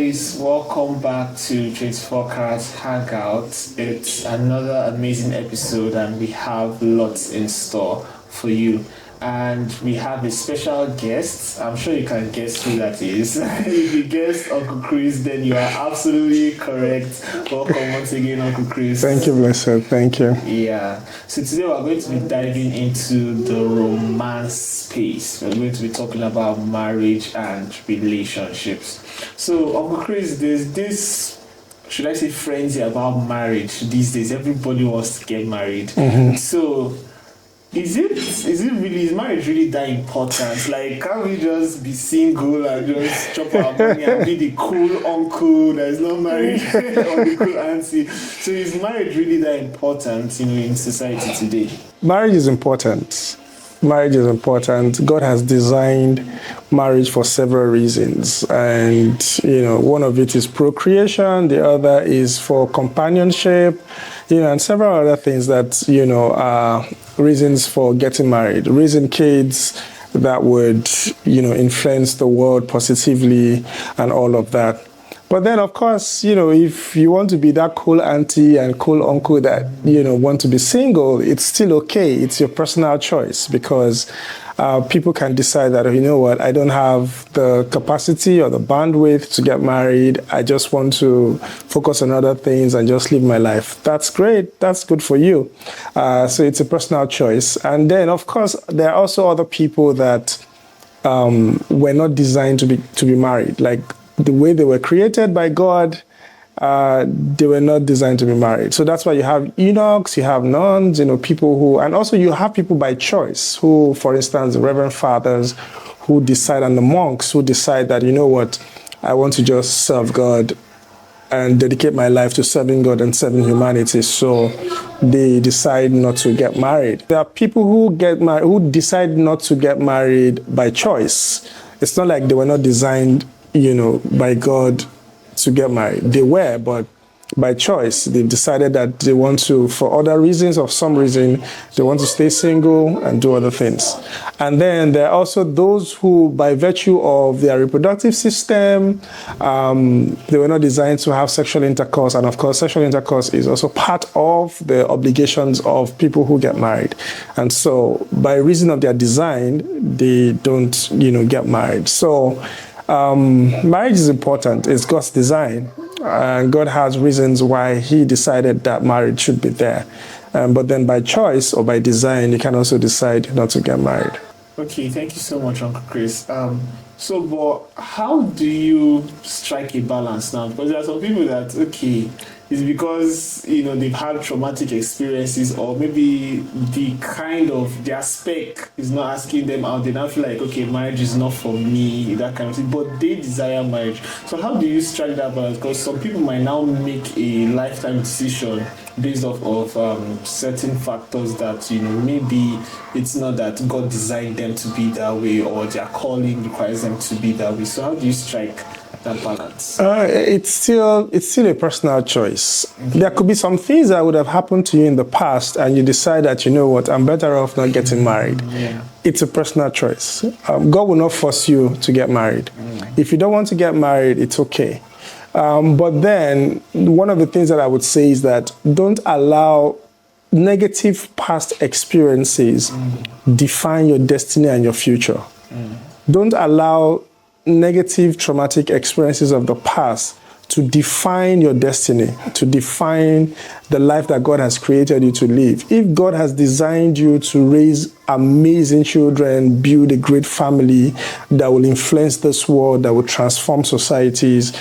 guys, welcome back to 24 Carats Hangout. It's another amazing episode and we have lots in store for you. And we have a special guest. I'm sure you can guess who that is. If you guessed Uncle Chris, then you are absolutely correct. Welcome once again, Uncle Chris. Thank you, Blessed. Thank you. Yeah. So today we're going to be diving into the romance space. We're going to be talking about marriage and relationships. So, Uncle Chris, there's this, should I say, frenzy about marriage these days. Everybody wants to get married. Mm-hmm. So, is marriage really that important? Like, can't we just be single and just chop our money and be the cool uncle that's not married or the cool auntie? So is marriage really that important, in society today? Marriage is important. Marriage is important. God has designed marriage for several reasons. And, one of it is procreation. The other is for companionship, and several other things that, are reasons for getting married. Raising kids that would, influence the world positively and all of that. But then, of course, if you want to be that cool auntie and cool uncle that, want to be single, it's still okay. It's your personal choice because people can decide that, I don't have the capacity or the bandwidth to get married. I just want to focus on other things and just live my life. That's great. That's good for you. So it's a personal choice. And then, of course, there are also other people that were not designed to be married. Like, the way they were created by God, they were not designed to be married. So that's why you have eunuchs, you have nuns, people who, and also you have people by choice who, for instance, the reverend fathers who decide, and the monks who decide that, I want to just serve God and dedicate my life to serving God and serving humanity. So they decide not to get married. There are people who get married, who decide not to get married by choice. It's not like they were not designed by God to get married. They were, but by choice, they've decided that they want to, for other reasons, or some reason, they want to stay single and do other things. And then there are also those who, by virtue of their reproductive system, they were not designed to have sexual intercourse. And of course, sexual intercourse is also part of the obligations of people who get married. And so, by reason of their design, they don't, get married. So, marriage is important. It's God's design. And God has reasons why He decided that marriage should be there. But then by choice or by design, you can also decide not to get married. Okay, thank you so much, Uncle Chris. But how do you strike a balance now? Because there are some people that, it's because, they've had traumatic experiences, or maybe their spec is not asking them out. They now feel like, marriage is not for me, that kind of thing, but they desire marriage. So how do you strike that balance? Because some people might now make a lifetime decision based off of certain factors that, maybe it's not that God designed them to be that way, or their calling requires them to be that way. So how do you strike that balance? It's still a personal choice. Okay. There could be some things that would have happened to you in the past, and you decide that, I'm better off not getting married. Yeah. It's a personal choice. God will not force you to get married. If you don't want to get married, it's okay. But then, one of the things that I would say is that don't allow negative past experiences define your destiny and your future. Don't allow negative traumatic experiences of the past to define your destiny, to define the life that God has created you to live. If God has designed you to raise amazing children, build a great family that will influence this world, that will transform societies,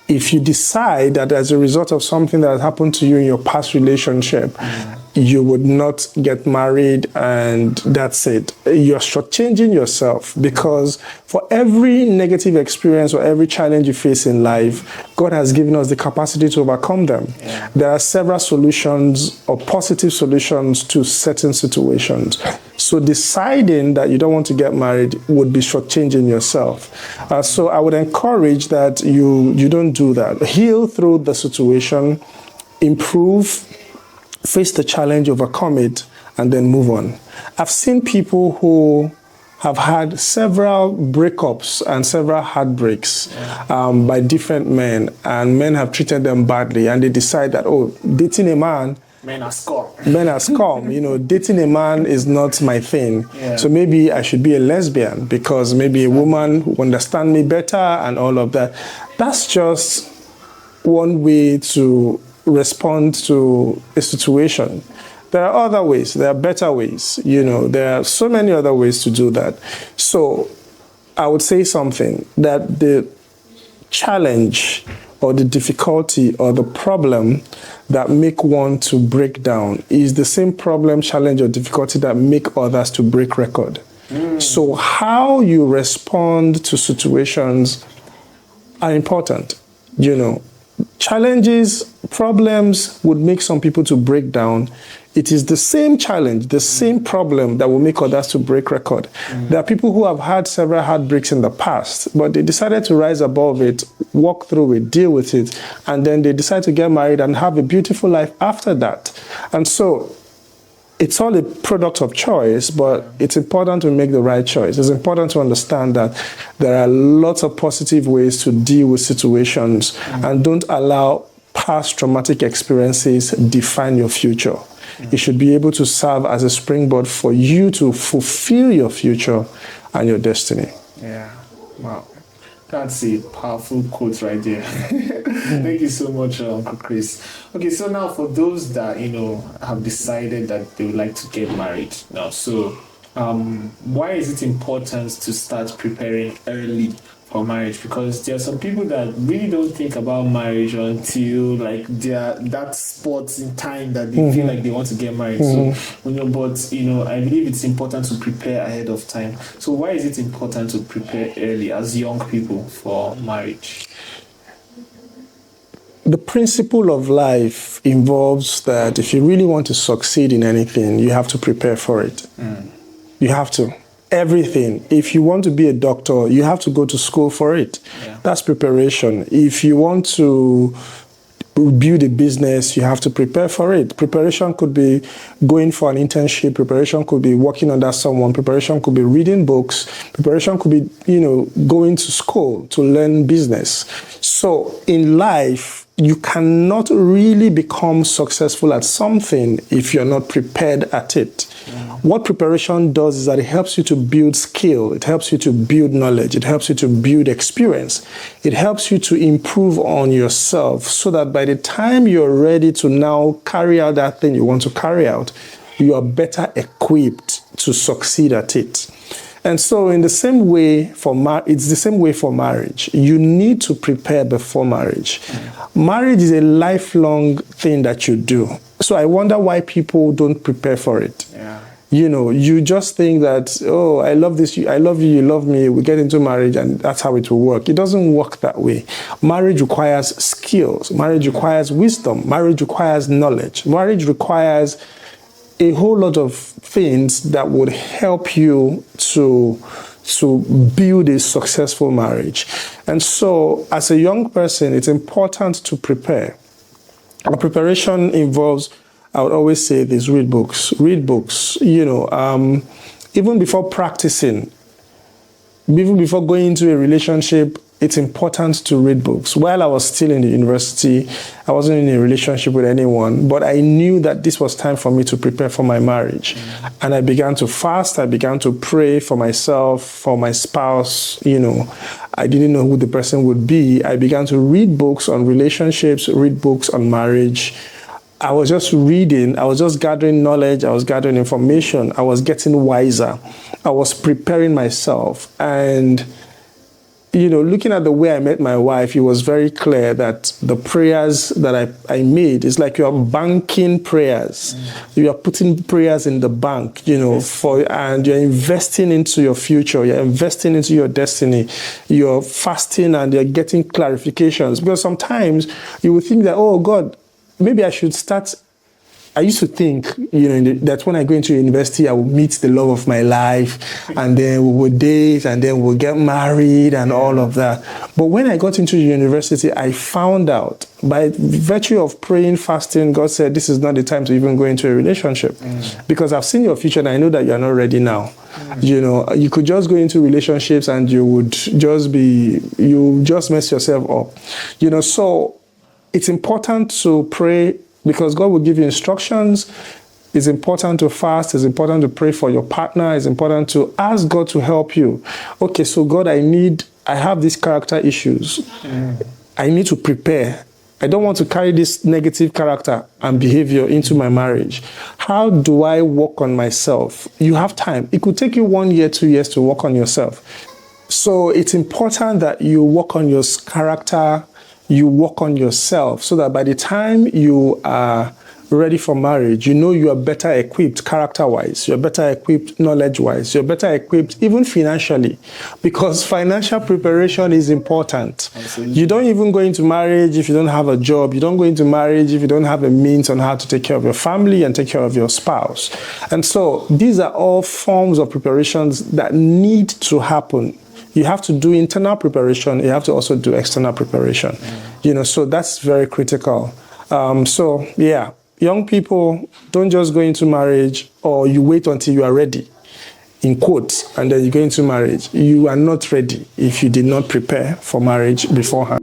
if you decide that as a result of something that has happened to you in your past relationship, you would not get married and that's it, you're shortchanging yourself, because for every negative experience or every challenge you face in life, God has given us the capacity to overcome them. Yeah. There are several solutions or positive solutions to certain situations. So deciding that you don't want to get married would be shortchanging yourself. So I would encourage that you don't do that. Heal through the situation, improve, face the challenge, overcome it, and then move on. I've seen people who have had several breakups and several heartbreaks by different men, and men have treated them badly, and they decide that, oh, dating a man, Men are scum. men has come. Dating a man is not my thing. Yeah. So maybe I should be a lesbian because maybe a woman will understand me better and all of that. That's just one way to respond to a situation. There are other ways. There are better ways. There are so many other ways to do that. So I would say something that the challenge or the difficulty or the problem that make one to break down is the same problem, challenge, or difficulty that make others to break record. So how you respond to situations are important. Challenges, problems would make some people to break down. It is the same challenge, the same problem that will make others to break record. There are people who have had several heartbreaks in the past, but they decided to rise above it, walk through it, deal with it, and then they decide to get married and have a beautiful life after that. And so it's all a product of choice, but it's important to make the right choice. It's important to understand that there are lots of positive ways to deal with situations, and don't allow past traumatic experiences define your future. It should be able to serve as a springboard for you to fulfill your future and your destiny. Yeah. Wow. That's a powerful quote right there. Thank you so much, Uncle Chris. Okay, so now for those that, have decided that they would like to get married now, so why is it important to start preparing early for marriage? Because there are some people that really don't think about marriage until they're that spot in time that they feel like they want to get married. So, I believe it's important to prepare ahead of time. So why is it important to prepare early as young people for marriage? The principle of life involves that if you really want to succeed in anything, you have to prepare for it. You have to. Everything. If you want to be a doctor, you have to go to school for it. Yeah. That's preparation. If you want to build a business, you have to prepare for it. Preparation could be going for an internship. Preparation could be working under someone. Preparation could be reading books. Preparation could be, going to school to learn business. So in life, you cannot really become successful at something if you're not prepared at it. What preparation does is that it helps you to build skill, it helps you to build knowledge, it helps you to build experience, it helps you to improve on yourself so that by the time you're ready to now carry out that thing you want to carry out, you are better equipped to succeed at it. And so in the same way it's the same way for marriage. You need to prepare before marriage. Marriage is a lifelong thing that you do. So I wonder why people don't prepare for it. Yeah. You just think that, oh, I love this, I love you, you love me, we get into marriage and that's how it will work. It doesn't work that way. Marriage requires skills. Marriage requires wisdom. Marriage requires knowledge. Marriage requires a whole lot of things that would help you to build a successful marriage. And so as a young person, it's important to prepare. Our preparation involves, I would always say this, read books. Read books, even before practicing, even before going into a relationship, it's important to read books. While I was still in the university, I wasn't in a relationship with anyone, but I knew that this was time for me to prepare for my marriage. And I began to fast, I began to pray for myself, for my spouse, I didn't know who the person would be. I began to read books on relationships, read books on marriage. I was just reading, I was just gathering knowledge, I was gathering information, I was getting wiser, I was preparing myself. And looking at the way I met my wife, it was very clear that the prayers that I made, it's like you are banking prayers. You are putting prayers in the bank, and you're investing into your future. You're investing into your destiny. You're fasting and you're getting clarifications. Because sometimes you will think that, oh God, maybe I should start. I used to think, that when I go into university, I will meet the love of my life, and then we will date, and then we'll get married, and all of that. But when I got into university, I found out, by virtue of praying, fasting, God said, this is not the time to even go into a relationship, because I've seen your future, and I know that you are not ready now. You know, you could just go into relationships and you just mess yourself up. You know, so it's important to pray because God will give you instructions. It's important to fast. It's important to pray for your partner. It's important to ask God to help you. Okay, so God, I have these character issues. I need to prepare. I don't want to carry this negative character and behavior into my marriage. How do I work on myself? You have time. It could take you 1 year, 2 years to work on yourself. So it's important that you work on your character, you work on yourself, so that by the time you are ready for marriage, you know you are better equipped character-wise, you're better equipped knowledge-wise, you're better equipped even financially, because financial preparation is important. Absolutely. You don't even go into marriage if you don't have a job. You don't go into marriage if you don't have a means on how to take care of your family and take care of your spouse. And so these are all forms of preparations that need to happen. You have to do internal preparation. You have to also do external preparation. You know, so that's very critical. So yeah. Young people, don't just go into marriage or you wait until you are ready, in quotes, and then you go into marriage. You are not ready if you did not prepare for marriage beforehand.